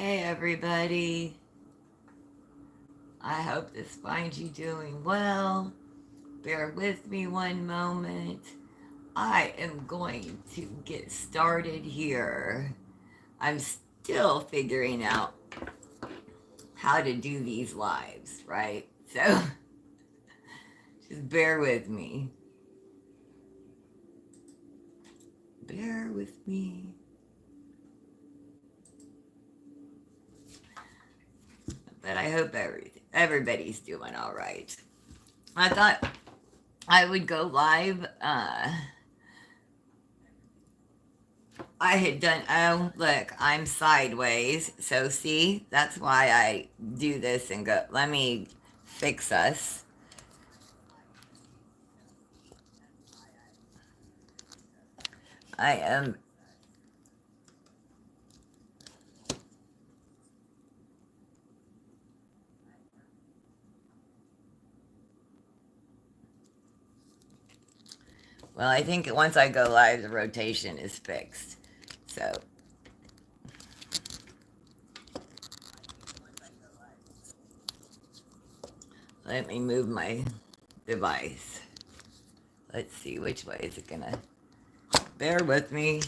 Hey everybody, I hope this finds you doing well. Bear with me one moment. I am going to get started here. I'm still figuring out how to do these lives, right? So just bear with me. Bear with me. But I hope everybody's doing all right. I thought I would go live. I had done, oh, look, I'm sideways. So, see, that's why I do this and go, let me fix us. I am, well, I think once I go live, the rotation is fixed. So, let me move my device. Let's see, which way is it gonna, bear with me.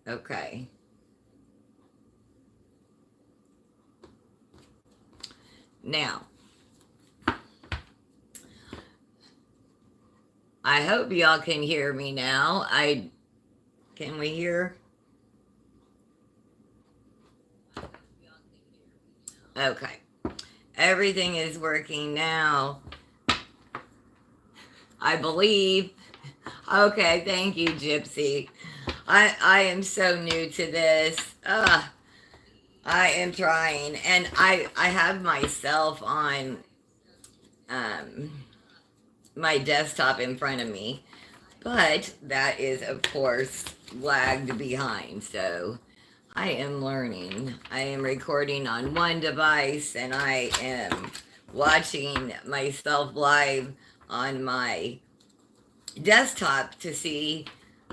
Okay. Now, I hope y'all can hear me now. Can we hear? Okay. Everything is working now. I believe. Okay, thank you, Gypsy. I am so new to this. I am trying, and I have myself on um, my desktop in front of me, but that is of course lagged behind. So I am learning. I am recording on one device, and I am watching myself live on my desktop to see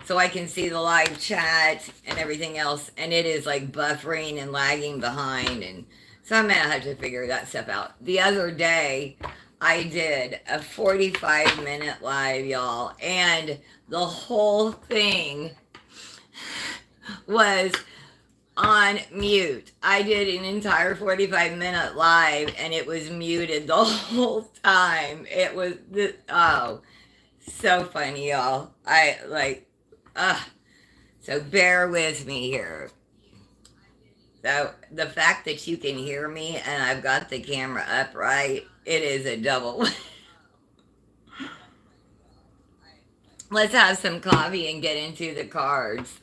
so I can see the live chat and everything else, and it is like buffering and lagging behind, and so I'm gonna have to figure that stuff out. The other day I did a 45-minute live, y'all, and the whole thing was on mute. I did an entire 45-minute live and it was muted the whole time. It was oh, so funny, y'all. I like, so bear with me here. So the fact that you can hear me and I've got the camera up right, it is a double. Let's have some coffee and get into the cards.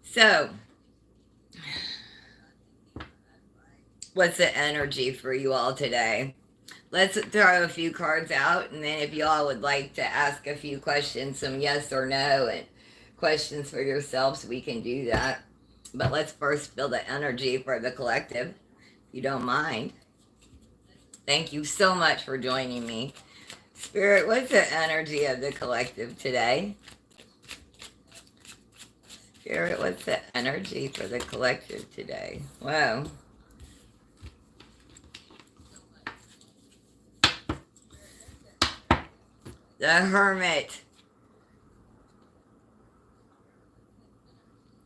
So, what's the energy for you all today? Let's throw a few cards out, and then if y'all would like to ask a few questions, some yes or no, and questions for yourselves, we can do that. But let's first feel the energy for the collective, if you don't mind. Thank you so much for joining me. Spirit, what's the energy of the collective today? Spirit, what's the energy for the collective today? Wow. The Hermit.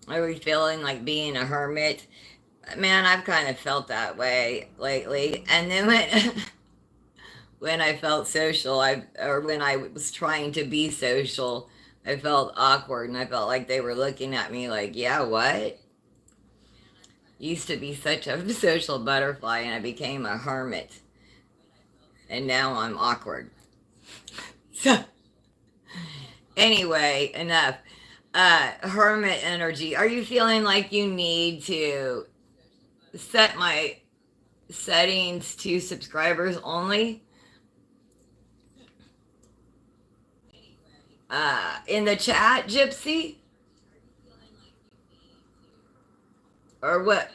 Are we feeling like being a hermit? Man, I've kind of felt that way lately. And then when I felt social, or when I was trying to be social, I felt awkward, and I felt like they were looking at me like, yeah, what? Used to be such a social butterfly, and I became a hermit. And now I'm awkward. So, anyway, enough. Hermit energy. Are you feeling like you need to set my settings to subscribers only? in the chat, Gypsy? Or what?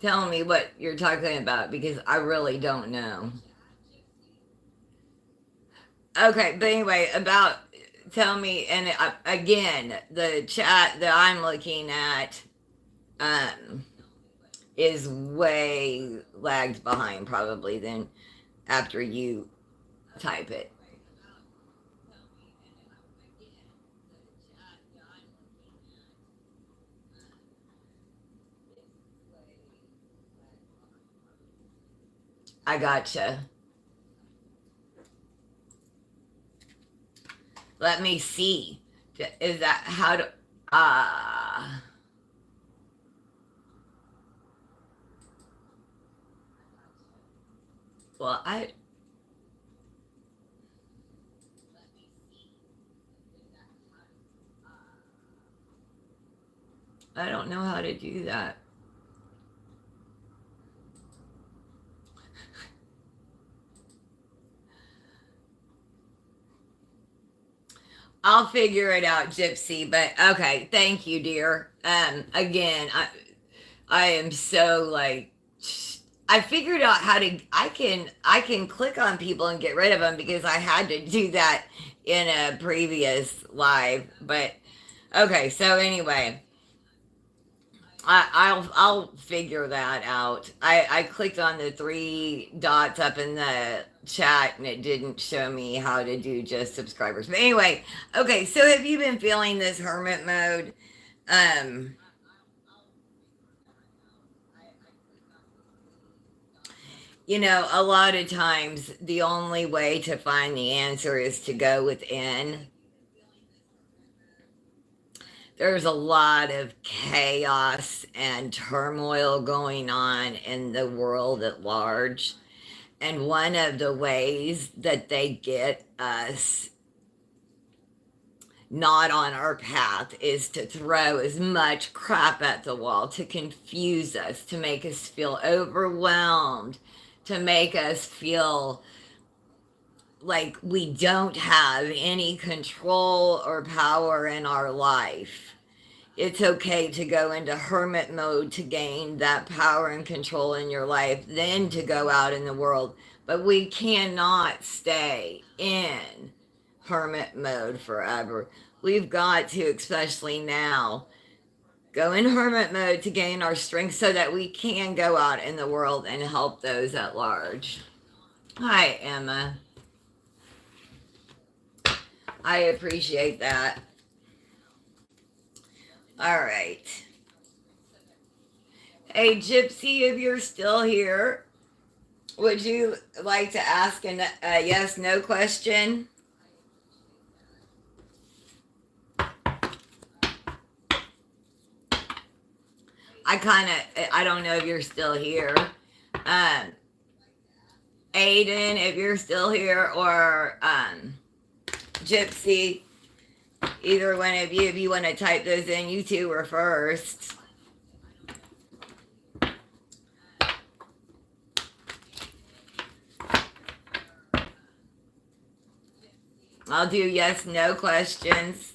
Tell me what you're talking about because I really don't know. Okay, but anyway, about tell me, and again, the chat that I'm looking at um, is way lagged behind probably than after you type it. I gotcha. Let me see. Is that how to? Ah, well, I don't know how to do that. I'll figure it out, Gypsy. But okay, thank you, dear. Again, I am so like I figured out how to I can click on people and get rid of them because I had to do that in a previous live. But okay, so anyway, I'll figure that out. I clicked on the three dots up in the chat and it didn't show me how to do just subscribers. But anyway, okay, so have you been feeling this hermit mode? Um, a lot of times the only way to find the answer is to go within. There's a lot of chaos and turmoil going on in the world at large. And one of the ways that they get us not on our path is to throw as much crap at the wall to confuse us, to make us feel overwhelmed, to make us feel like we don't have any control or power in our life. It's okay to go into hermit mode to gain that power and control in your life, then to go out in the world. But we cannot stay in hermit mode forever. We've got to, especially now, go in hermit mode to gain our strength so that we can go out in the world and help those at large. Hi, Emma. I appreciate that. All right. Hey, Gypsy, if you're still here, would you like to ask a yes, no question? I don't know if you're still here. Aiden, if you're still here, or Gypsy, either one of you, if you want to type those in, you two were first. I'll do yes, no questions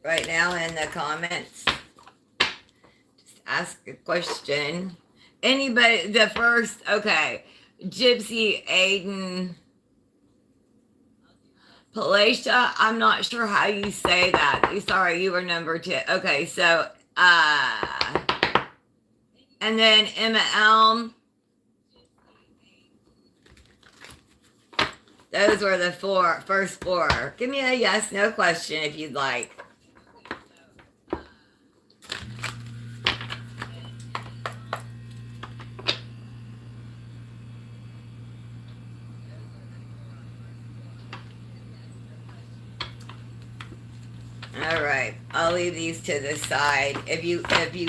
right now in the comments. Just ask a question. Anybody, the first, okay. Gypsy, Aiden, Palacia, I'm not sure how you say that. Sorry, you were number 2. Okay, so, and then Emma Elm. Those were the first 4. Give me a yes, no question if you'd like. All right, I'll leave these to the side. If you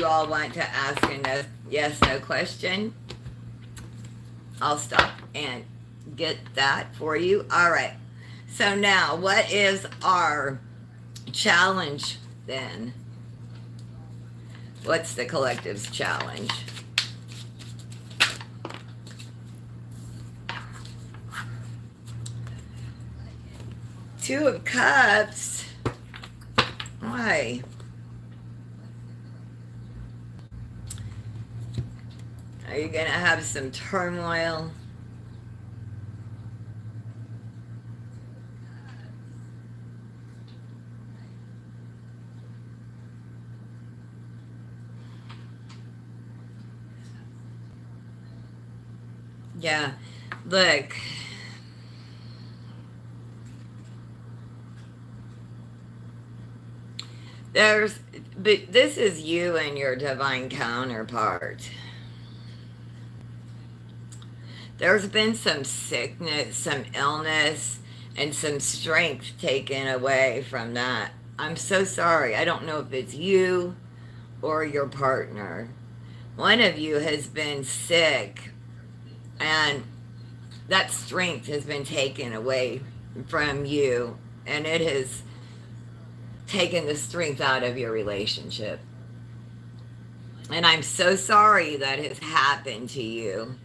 all want to ask a yes, no question, I'll stop and get that for you. All right. So now, what is our challenge then? What's the collective's challenge? Two of Cups. Why? Are you going to have some turmoil? Yeah. Look. But this is you and your divine counterpart. There's been some sickness, some illness, and some strength taken away from that. I'm so sorry. I don't know if it's you or your partner. One of you has been sick, and that strength has been taken away from you, and it has taken the strength out of your relationship. And I'm so sorry that has happened to you.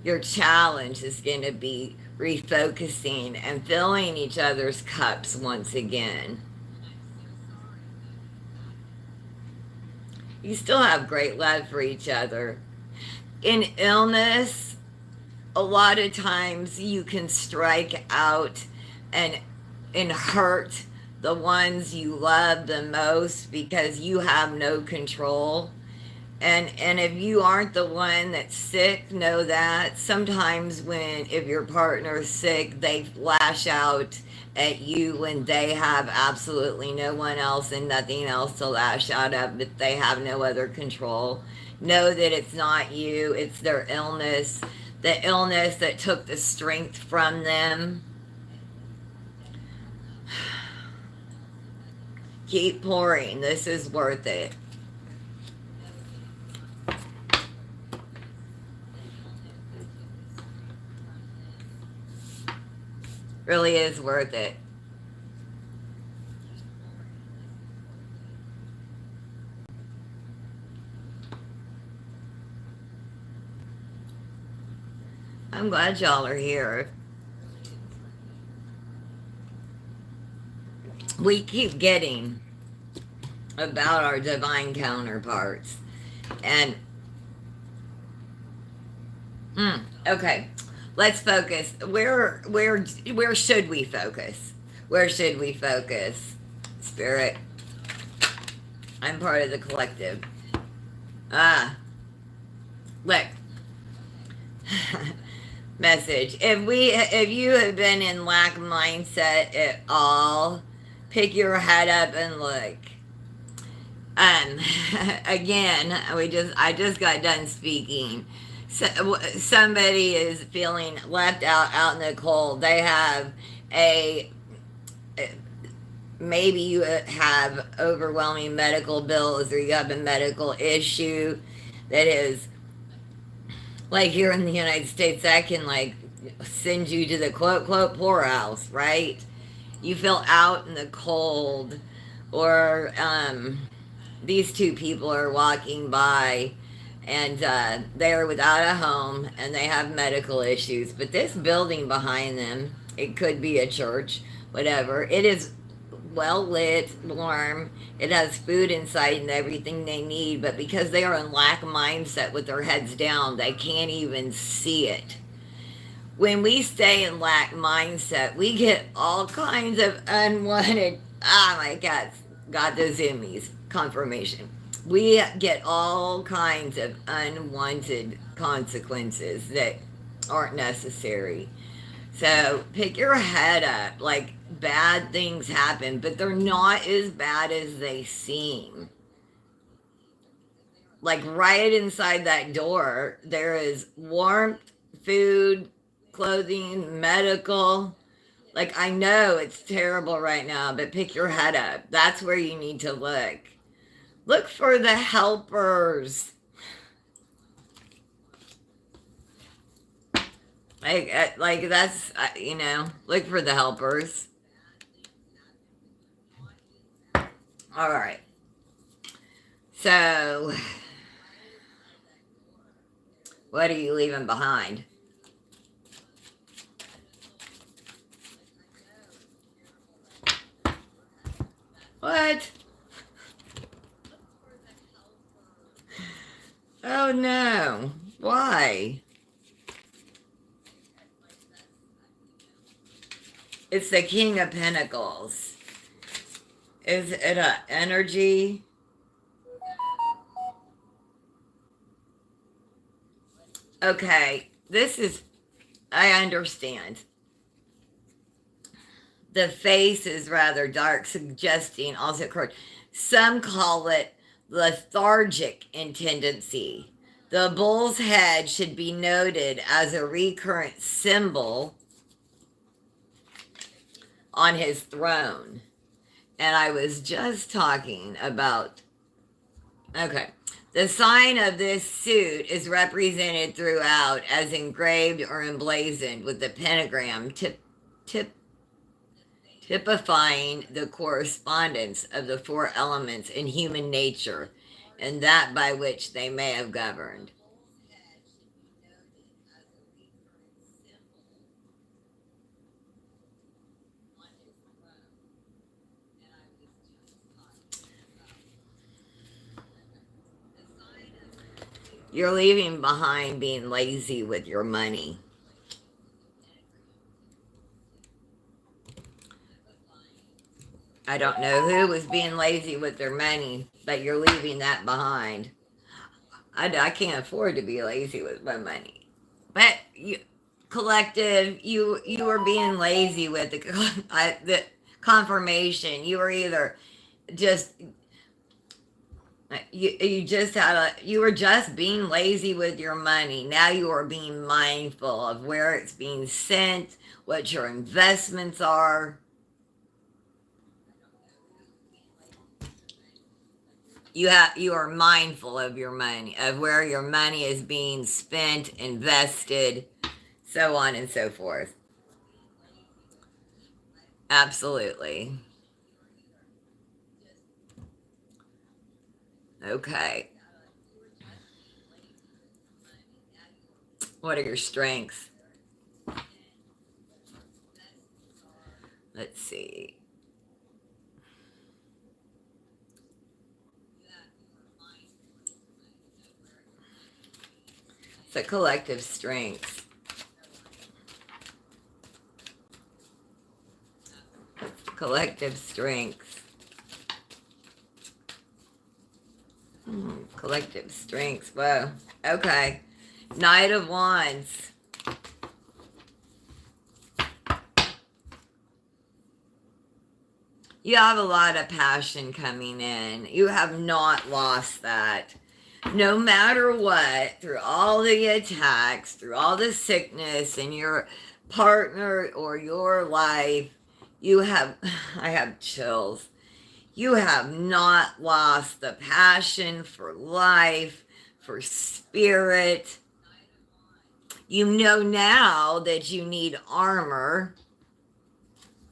Your challenge is going to be refocusing and filling each other's cups once again. You still have great love for each other. In illness, a lot of times you can strike out and hurt the ones you love the most because you have no control. And if you aren't the one that's sick, know that sometimes if your partner's sick, they lash out at you when they have absolutely no one else and nothing else to lash out at, but they have no other control. Know that it's not you, it's their illness, the illness that took the strength from them. Keep pouring. This is worth it. Really is worth it. I'm glad y'all are here. We keep getting about our divine counterparts. And, okay, let's focus. Where should we focus? Where should we focus? Spirit. I'm part of the collective. Look. Message. If you have been in lack mindset at all, pick your head up and look. Again, I just got done speaking. So, somebody is feeling left out in the cold. They have maybe you have overwhelming medical bills, or you have a medical issue that is, like here in the United States, that can like send you to the quote poorhouse, right? You feel out in the cold, or these two people are walking by and they're without a home and they have medical issues. But this building behind them, it could be a church, whatever, it is well lit, warm, it has food inside and everything they need, but because they are in lack mindset with their heads down, they can't even see it. When we stay in lack mindset, we get all kinds of unwanted, oh my God, got those zoomies, confirmation. We get all kinds of unwanted consequences that aren't necessary. So pick your head up. Like, bad things happen, but they're not as bad as they seem. Like, right inside that door, there is warmth, food, clothing, medical. Like, I know it's terrible right now, but pick your head up. That's where you need to look. Look for the helpers. Like that's, look for the helpers. All right. So, what are you leaving behind? What? Oh no. Why? It's the King of Pentacles. Is it a energy? Okay, this is, I understand. The face is rather dark, suggesting also correct. Some call it lethargic in tendency. The bull's head should be noted as a recurrent symbol on his throne. And I was just talking about, okay, the sign of this suit is represented throughout as engraved or emblazoned with the pentagram tip, typifying the correspondence of the four elements in human nature and that by which they may have governed. You're leaving behind being lazy with your money. I don't know who was being lazy with their money, but you're leaving that behind. I can't afford to be lazy with my money. But you, collective, you were being lazy with the confirmation. You were either just you just had you were just being lazy with your money. Now you are being mindful of where it's being sent, what your investments are. You are mindful of your money, of where your money is being spent, invested, so on and so forth. Absolutely. Okay. What are your strengths? Let's see. It's a collective strength. Collective strength. Collective strengths. Whoa. Okay. Knight of Wands. You have a lot of passion coming in. You have not lost that. No matter what, through all the attacks, through all the sickness in your partner or your life, you have, I have chills. You have not lost the passion for life, for spirit. You know now that you need armor.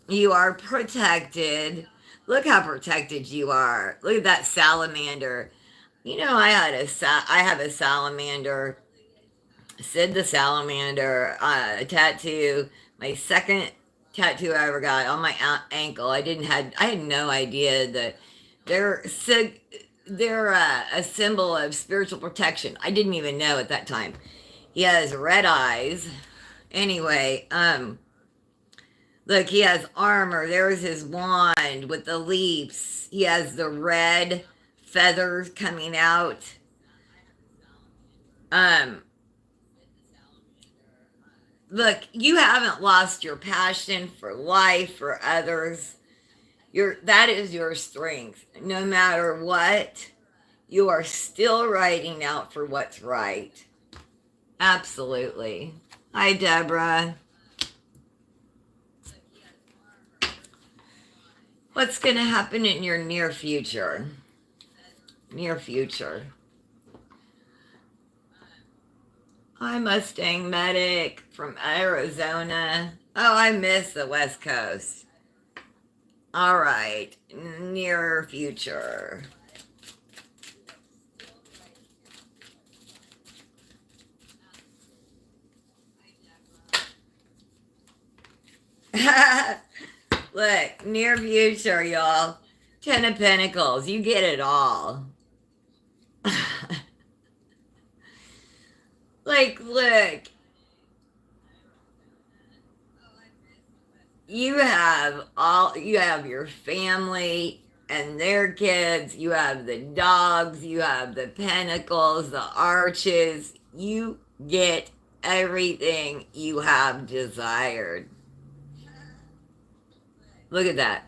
You are protected. Look how protected you are. Look at that salamander. You know, I have a salamander, Sid the salamander tattoo. My second tattoo I ever got on my ankle. I had no idea that they're they're a symbol of spiritual protection. I didn't even know at that time. He has red eyes. Anyway, look, he has armor. There's his wand with the leaves. He has the red feathers coming out. Um, Look, you haven't lost your passion for life, for others. That is your strength. No matter what, you are still writing out for what's right. Absolutely. Hi, Deborah. What's going to happen in your near future? Near future. Hi, Mustang Medic from Arizona. Oh, I miss the West Coast. All right, near future. Look, near future, y'all. Ten of Pentacles, you get it all. Like, look, you have your family and their kids, you have the dogs, you have the pentacles, the arches, you get everything you have desired. Look at that.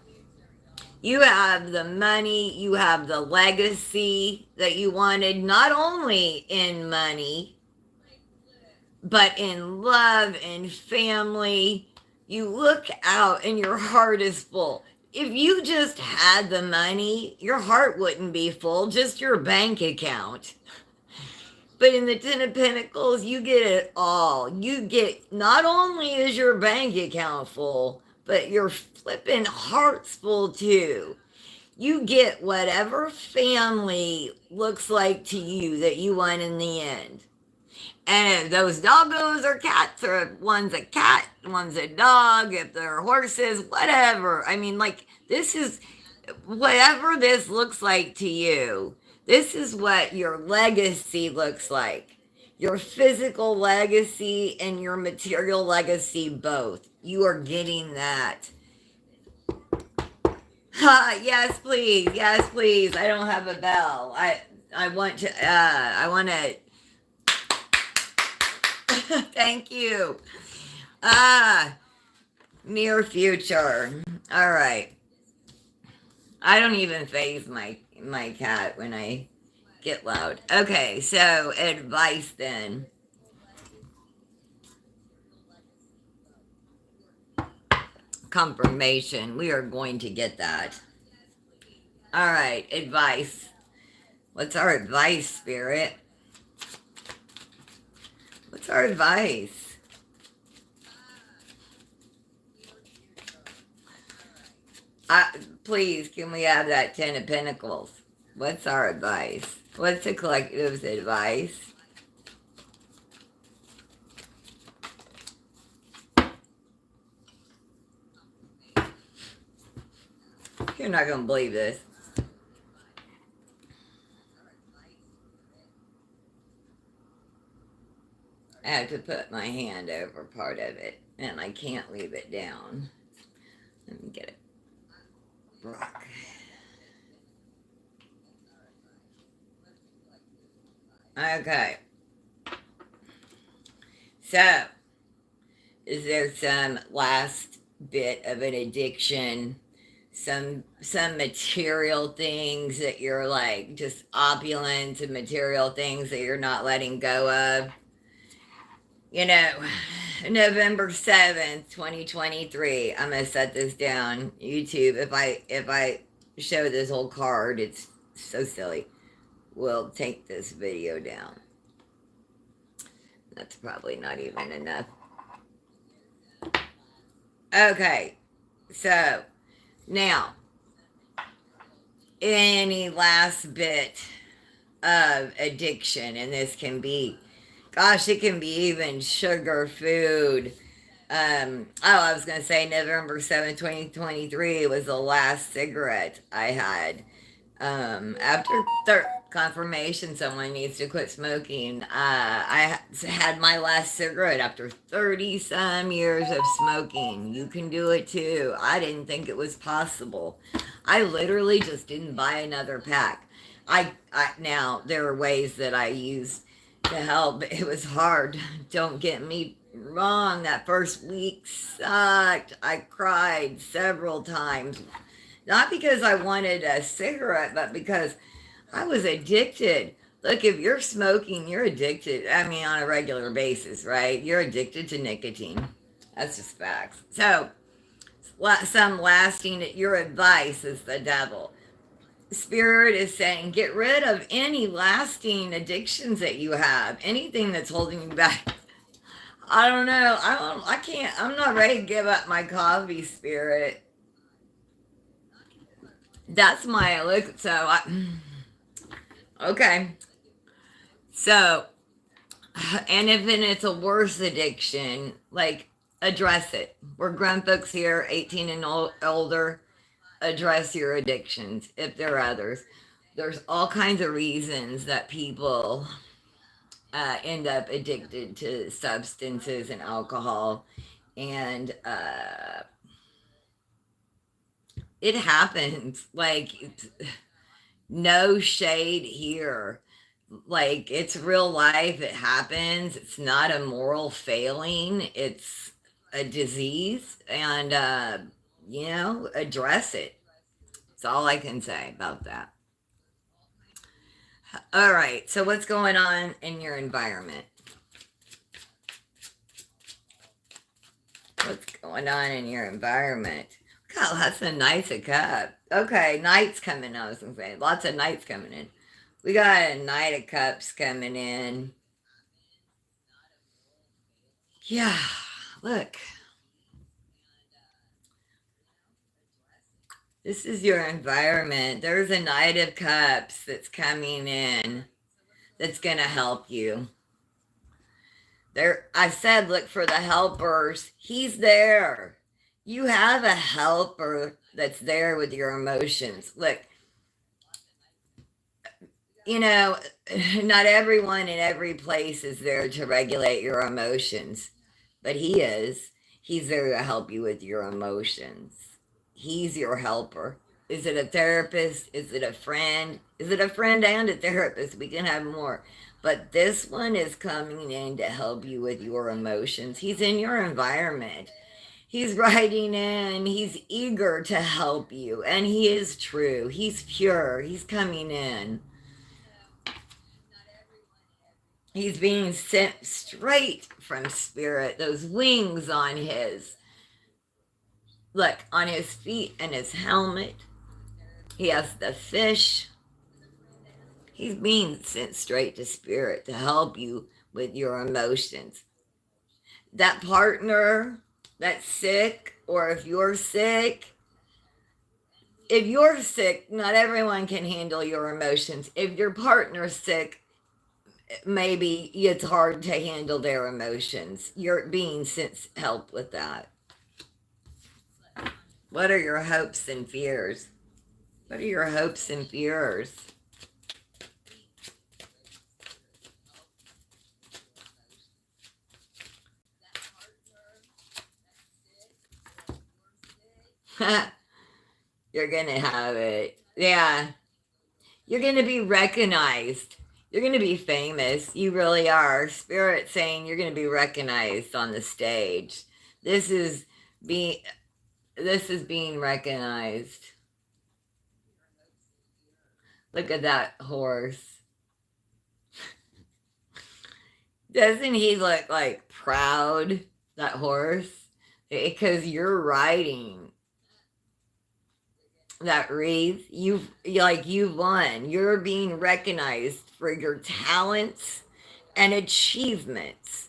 You have the money, you have the legacy that you wanted, not only in money, but in love and family. You look out and your heart is full. If you just had the money, your heart wouldn't be full, just your bank account. But in the Ten of Pentacles, you get it all. You get, not only is your bank account full, but your flipping heart's full too. You get whatever family looks like to you that you want in the end. And if those doggos are cats, or if one's a cat, one's a dog, if they're horses, whatever. I mean, like, this is whatever this looks like to you. This is what your legacy looks like. Your physical legacy and your material legacy, both. You are getting that. Yes, please. Yes, please. I don't have a bell. I want to. Thank you. Near future. All right. I don't even faze my cat when I get loud. Okay, so advice then. Confirmation. We are going to get that. All right, advice. What's our advice, Spirit? What's our advice? Please, can we have that Ten of Pentacles? What's our advice? What's the collective's advice? You're not going to believe this. I have to put my hand over part of it, and I can't leave it down. Let me get it. Rock. Okay. So, is there some last bit of an addiction? Some material things that you're like just opulent and material things that you're not letting go of? You know, November 7th, 2023. I'm gonna set this down. YouTube, if I show this whole card, it's so silly. We'll take this video down. That's probably not even enough. Okay, so now any last bit of addiction, and this can be, gosh, it can be even sugar, food. I was going to say November 7th, 2023 was the last cigarette I had. After confirmation someone needs to quit smoking, I had my last cigarette after 30 some years of smoking. You can do it too. I didn't think it was possible. I literally just didn't buy another pack. Now there are ways that I use to help, but it was hard. Don't get me wrong, that first week sucked. I cried several times. Not because I wanted a cigarette, but because I was addicted. Look, if you're smoking, you're addicted. I mean, on a regular basis, right? You're addicted to nicotine. That's just facts. So, some lasting, your advice is the devil. Spirit is saying, get rid of any lasting addictions that you have. Anything that's holding you back. I don't know. I can't. I'm not ready to give up my coffee, Spirit. That's my look. So, okay. So, and if it's a worse addiction, like, address it. We're grown folks here, 18 and older. address your addictions if there are others. There's all kinds of reasons that people end up addicted to substances and alcohol. And it happens. Like, no shade here. Like, it's real life. It happens. It's not a moral failing, it's a disease. And, address it. That's all I can say about that. All right. So, what's going on in your environment? What's going on in your environment? God, lots of Knights of Cups. Okay, Knights coming. I was gonna say lots of Knights coming in. We got a Knight of Cups coming in. Yeah, look. This is your environment. There's a Knight of Cups that's coming in that's going to help you. There, I said, look for the helpers. He's there. You have a helper that's there with your emotions. Look, you know, not everyone in every place is there to regulate your emotions, but he is. He's there to help you with your emotions. He's your helper. Is it a therapist? Is it a friend? Is it a friend and a therapist? We can have more. But this one is coming in to help you with your emotions. He's in your environment. He's writing in. He's eager to help you. And he is true. He's pure. He's coming in. He's being sent straight from spirit. Those wings on his, look, on his feet and his helmet. He has the fish. He's being sent straight to spirit to help you with your emotions. That partner that's sick, or if you're sick, not everyone can handle your emotions. If your partner's sick, maybe it's hard to handle their emotions. You're being sent help with that. What are your hopes and fears? What are your hopes and fears? You're going to have it. Yeah. You're going to be recognized. You're going to be famous. You really are. Spirit saying you're going to be recognized on the stage. This is being recognized. Look at that horse. Doesn't he look like proud, that horse? Because you're riding that wreath. You've won. You're being recognized for your talents and achievements.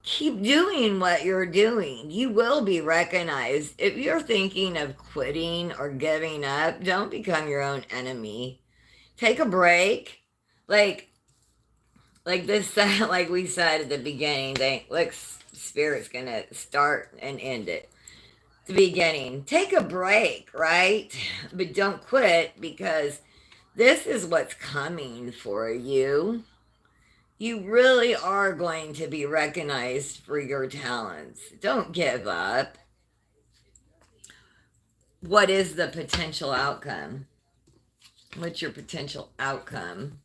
Keep doing what you're doing. You will be recognized. If you're thinking of quitting or giving up, don't become your own enemy. Take a break. Like this, like we said at the beginning, Spirit's gonna start and end it. The beginning. Take a break, right? But don't quit, because this is what's coming for you. You really are going to be recognized for your talents. Don't give up. What is the potential outcome? What's your potential outcome?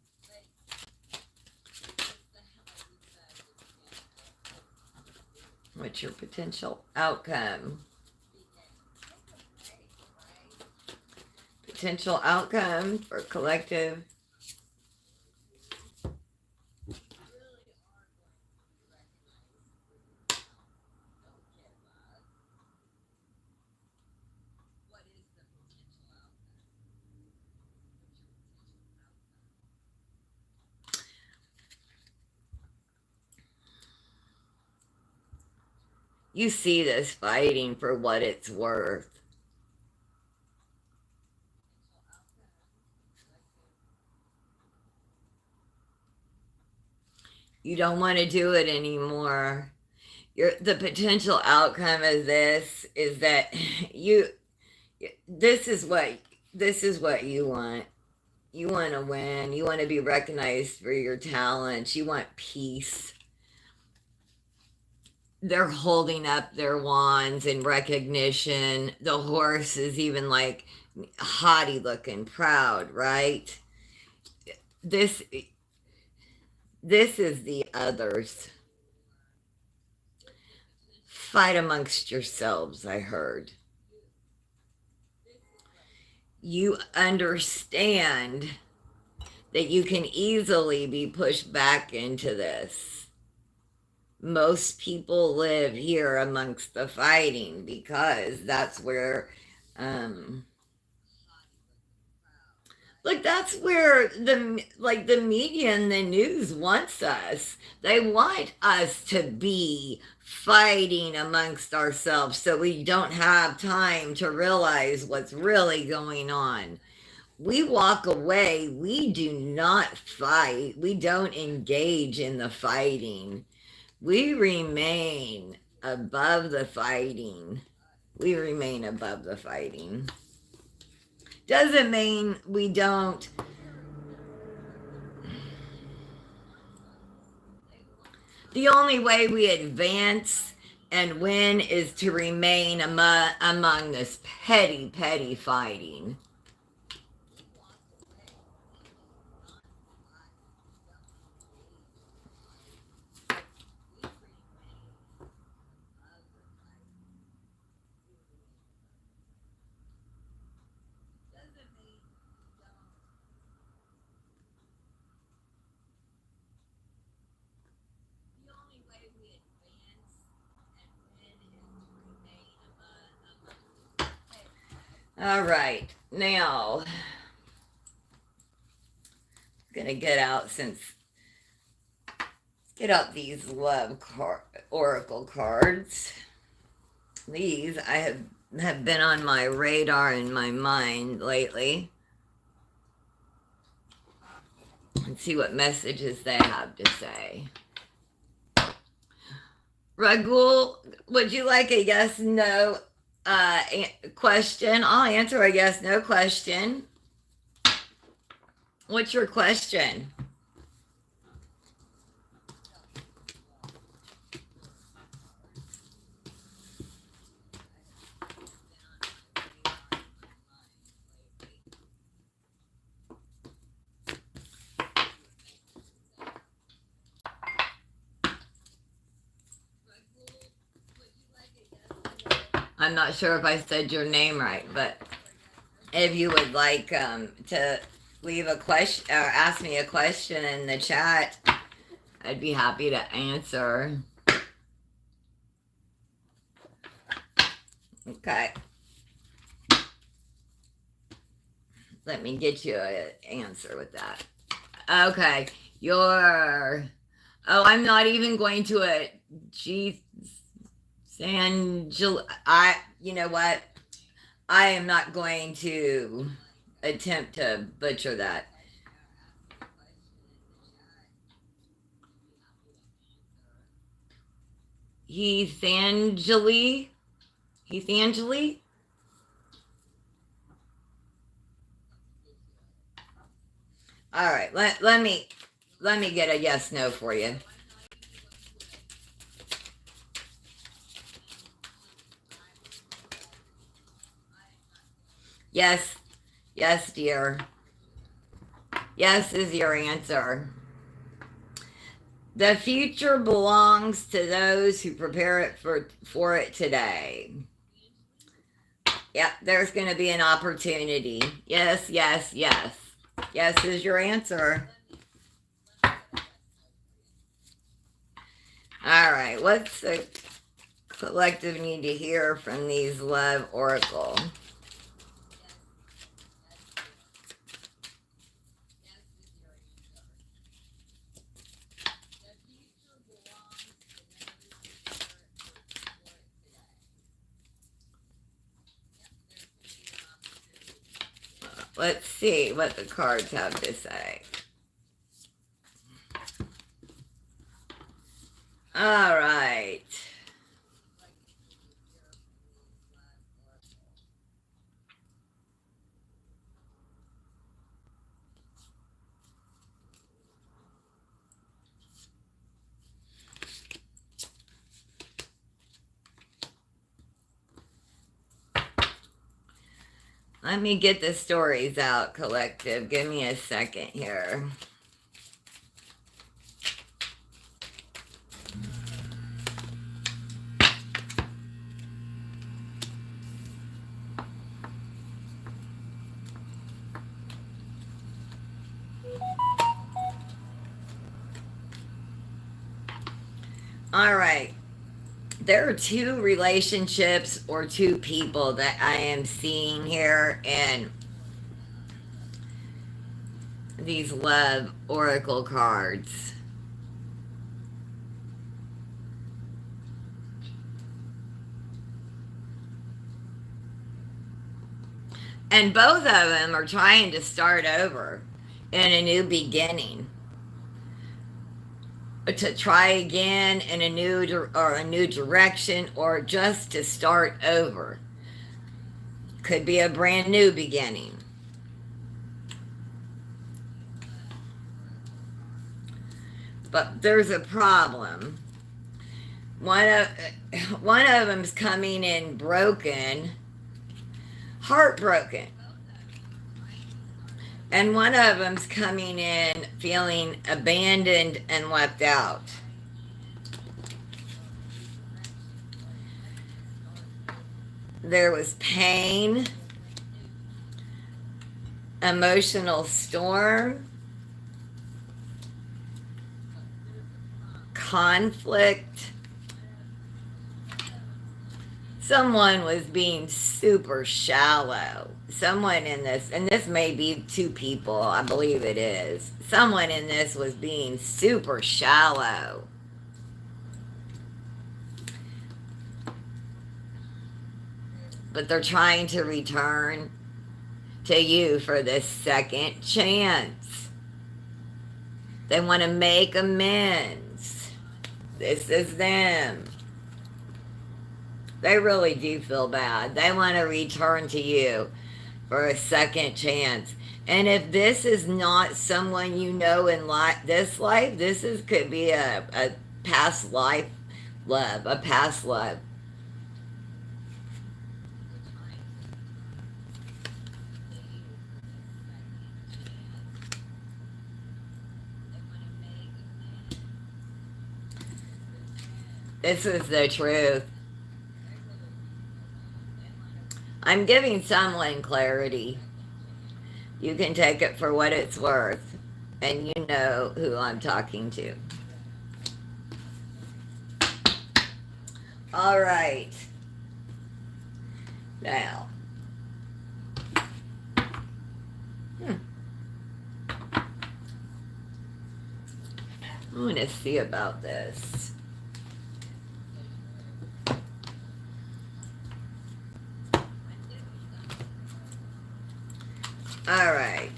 What's your potential outcome? Potential outcome for collective. You see this fighting for what it's worth. You don't want to do it anymore. The potential outcome of this is that this is what you want. You want to win. You want to be recognized for your talents. You want peace. They're holding up their wands in recognition. The horse is even like haughty looking, proud, right? This this is the others. Fight amongst yourselves, I heard. You understand that you can easily be pushed back into this. Most people live here amongst the fighting because that's where like that's where the media and the news wants us. They want us to be fighting amongst ourselves so we don't have time to realize what's really going on. We walk away. We do not fight. We don't engage in the fighting. We remain above the fighting. We remain above the fighting. Doesn't mean we don't. The only way we advance and win is to remain among this petty fighting. All right, now I'm gonna get out these oracle cards. These have been on my radar and my mind lately. Let's see what messages they have to say. Ragul, would you like a yes no question? I'll answer a yes no question. What's your question? I'm not sure if I said your name right, but if you would like to leave a question or ask me a question in the chat, I'd be happy to answer. Okay. Let me get you an answer with that. Okay. I'm not even going to you know what? I am not going to attempt to butcher that. Heathangeli? All right, let me get a yes no for you. Yes, yes, dear. Yes is your answer. The future belongs to those who prepare it for it today. Yeah, there's going to be an opportunity. Yes, yes, yes. Yes is your answer. All right, what's the collective need to hear from these love oracle? Let's see what the cards have to say. All right. Let me get the stories out, collective. Give me a second here. All right. There are two relationships or two people that I am seeing here in these love oracle cards. And both of them are trying to start over in a new beginning. To try again in a new direction, or just to start over. Could be a brand new beginning. But there's a problem. One of them's coming in broken, heartbroken. And one of them's coming in feeling abandoned and left out. There was pain, emotional storm, conflict. Someone was being super shallow. Someone in this, and this may be two people, I believe it is. Someone in this was being super shallow. But they're trying to return to you for this second chance. They want to make amends. This is them. They really do feel bad. They want to return to you for a second chance. And if this is not someone you know in this life, could be a past life love, a past love. This is the truth. I'm giving someone clarity. You can take it for what it's worth, and you know who I'm talking to. All right. Now. I want to see about this. All right.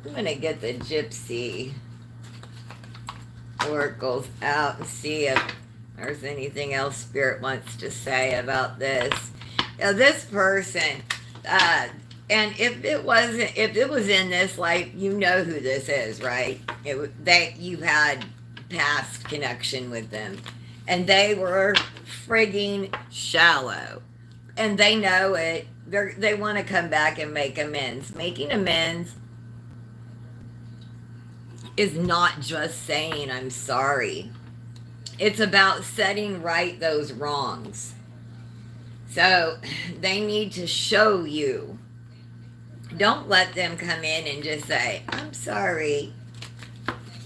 I'm going to get the gypsy oracles out and see if there's anything else Spirit wants to say about this. Now, this person, and if it was in this life, you know who this is, right? You had past connection with them, and they were frigging shallow, and they know it. They want to come back and make amends. Making amends is not just saying I'm sorry. It's about setting right those wrongs. So they need to show you. Don't let them come in and just say, I'm sorry.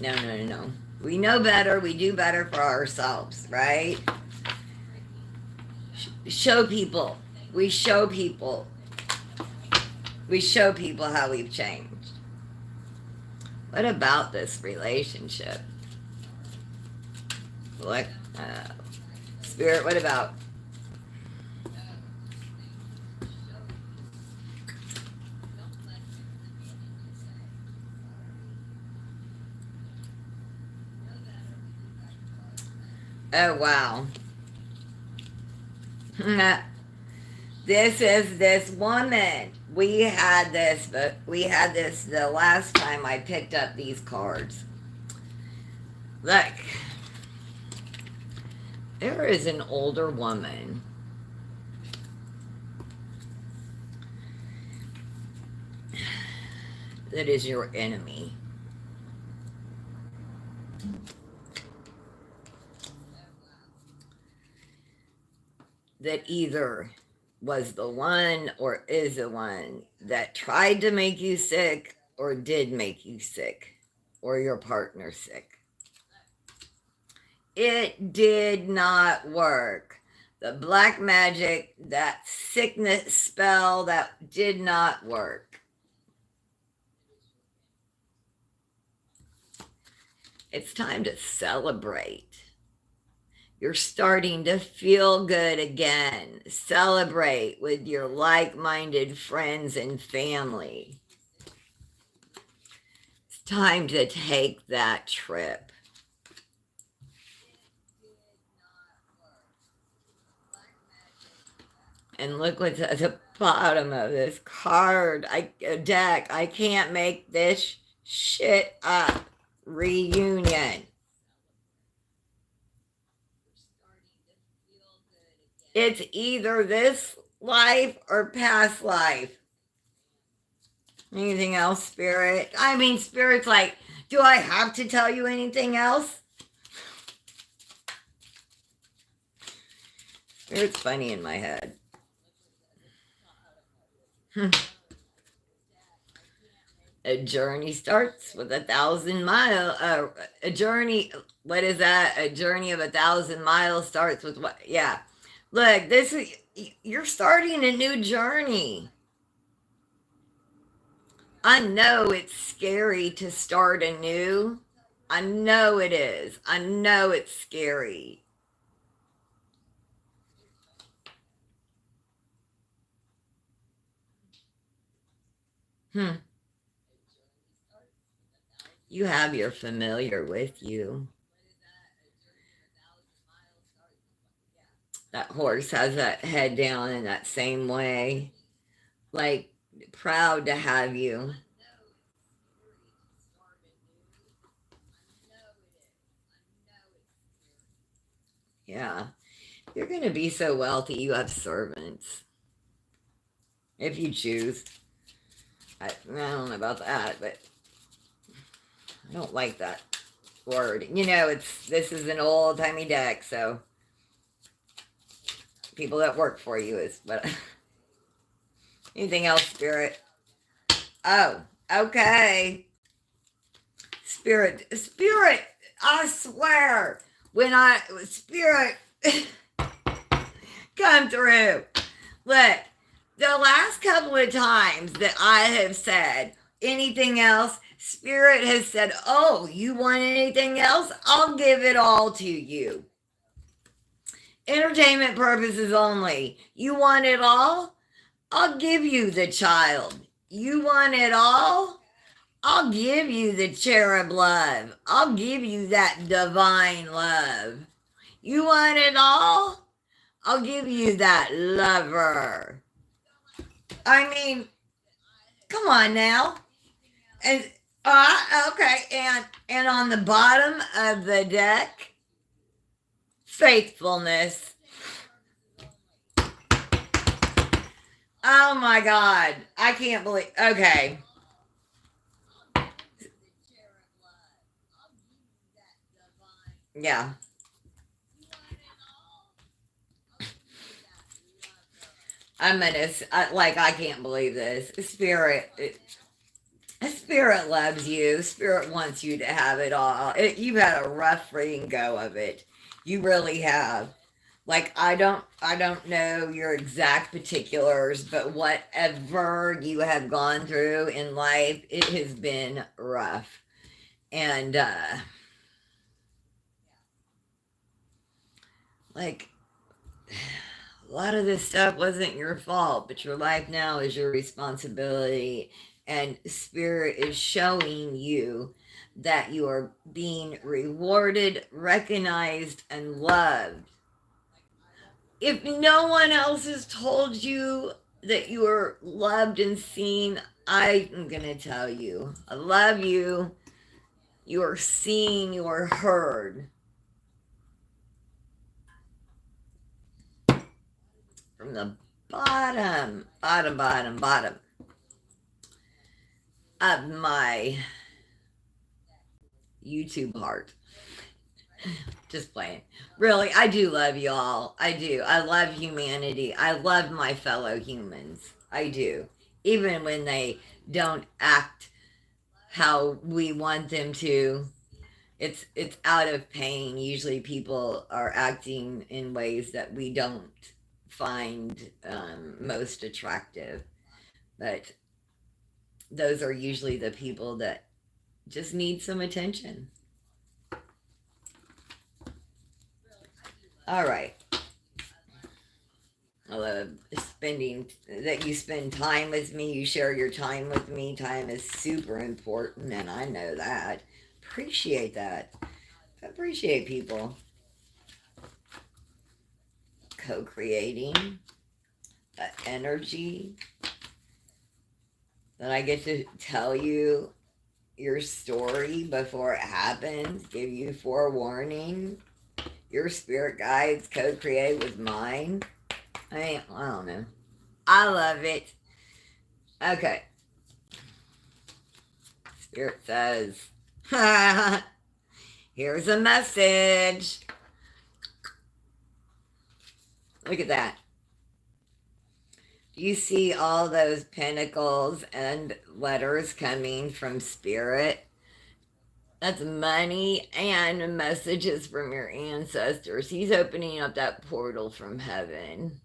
No. We know better. We do better for ourselves, right? Show people. We show people how we've changed. What about this relationship? What, Spirit, what about? Oh, wow. This is this woman. We had this the last time I picked up these cards. Look. There is an older woman. that is your enemy. That either was the one or is the one that tried to make you sick or did make you sick or your partner sick. It did not work. The black magic, that sickness spell, that did not work. It's time to celebrate. You're starting to feel good again. Celebrate with your like-minded friends and family. It's time to take that trip. And look what's at the bottom of this card. Deck. I can't make this shit up. Reunion. It's either this life or past life. Anything else, Spirit? I mean, Spirit's like, do I have to tell you anything else? Spirit's funny in my head. A journey starts with 1,000 miles. A journey, what is that? A journey of 1,000 miles starts with what? Yeah. Look, this is, you're starting a new journey. I know it's scary to start anew. I know it is. I know it's scary. You have your familiar with you. That horse has that head down in that same way. Like, proud to have you. Yeah. You're going to be so wealthy, you have servants. If you choose. I don't know about that, but I don't like that word. You know, this is an old-timey deck, so people that work for you is, but anything else, Spirit? Oh, okay. Spirit, I swear, Spirit, come through. Look, the last couple of times that I have said anything else, Spirit has said, oh, you want anything else? I'll give it all to you. Entertainment purposes only. You want it all? I'll give you the child. You want it all? I'll give you the cherub love. I'll give you that divine love. You want it all? I'll give you that lover. I mean, come on now. And okay, and on the bottom of the deck, faithfulness. Oh my God. I can't believe. Okay. Yeah. I can't believe this. Spirit loves you. Spirit wants you to have it all. You've had a rough freaking go of it. You really have. Like I don't know your exact particulars, but whatever you have gone through in life, it has been rough. And like a lot of this stuff wasn't your fault, but your life now is your responsibility. And Spirit is showing you that you are being rewarded, recognized, and loved. If no one else has told you that you are loved and seen, I'm going to tell you. I love you. You are seen, you are heard. From the bottom. of my YouTube heart. Just playing. Really, I do love y'all. I do. I love humanity. I love my fellow humans. I do. Even when they don't act how we want them to. It's out of pain. Usually people are acting in ways that we don't find most attractive. But those are usually the people that just need some attention. All right. I love spending that you spend time with me. You share your time with me. Time is super important, and I know that. Appreciate that. Appreciate people co-creating that energy that I get to tell you your story before it happens, give you forewarning. Your spirit guides co-create with mine. I don't know. I love it. Okay. Spirit says, here's a message. Look at that. Do you see all those pentacles and letters coming from Spirit? That's money and messages from your ancestors. He's opening up that portal from heaven.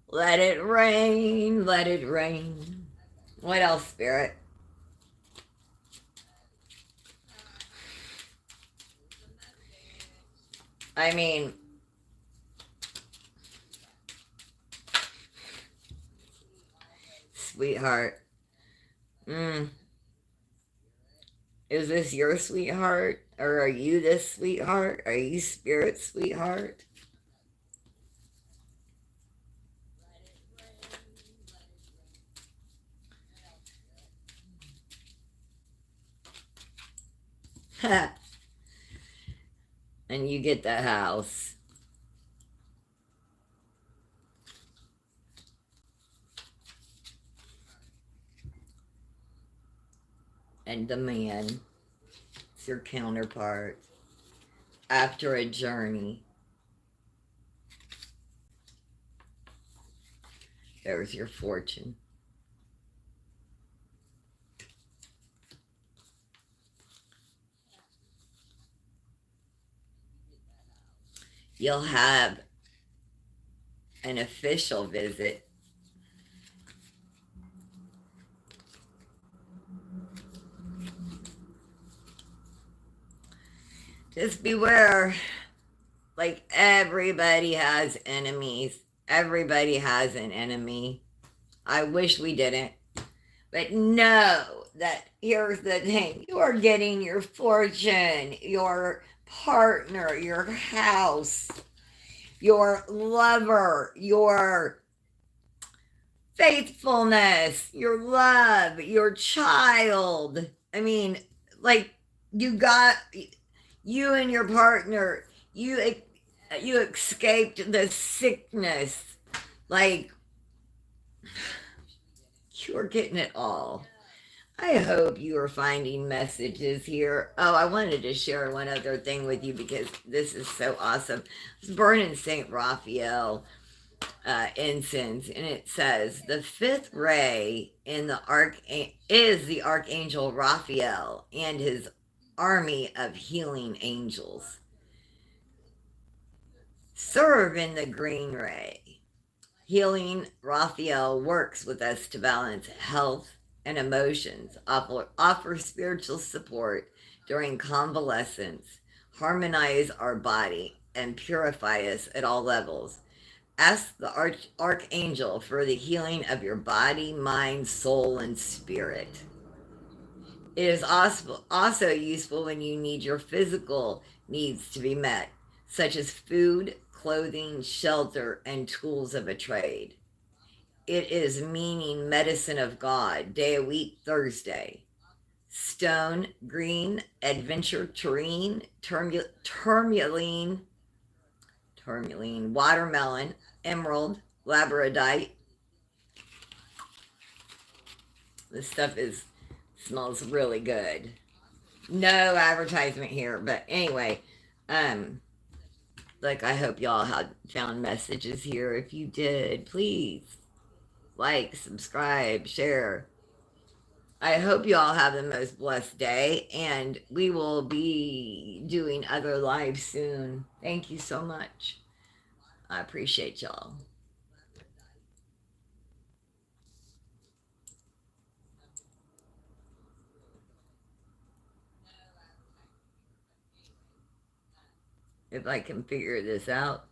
Let it rain, let it rain. What else, Spirit? I mean, sweetheart. Is this your sweetheart? Or are you this sweetheart? Are you Spirit sweetheart? And you get the house. And the man. It's your counterpart. After a journey. There's your fortune. You'll have an official visit. Just beware. Like, everybody has enemies. Everybody has an enemy. I wish we didn't. But know that here's the thing. You are getting your fortune, your partner, your house, your lover, your faithfulness, your love, your child. I mean, like, you and your partner, you escaped the sickness. Like, you're getting it all. I hope you are finding messages here. Oh, I wanted to share one other thing with you because this is so awesome. I was burning St. Raphael incense, and it says the fifth ray in the is the archangel Raphael and his army of healing angels. Serve in the green ray. Healing Raphael works with us to balance health and emotions, offer spiritual support during convalescence, harmonize our body, and purify us at all levels. Ask the archangel for the healing of your body, mind, soul, and spirit. It is also useful when you need your physical needs to be met, such as food, clothing, shelter, and tools of a trade. It is meaning medicine of God, day a week, Thursday. Stone, green, adventure, terrene, tourmaline, watermelon, emerald, labradorite. This stuff is Smells really good. No advertisement here, but anyway, um, like I hope y'all had found messages here. If you did, please like, subscribe, share. I hope you all have the most blessed day, and we will be doing other lives soon. Thank you so much. I appreciate y'all. If I can figure this out.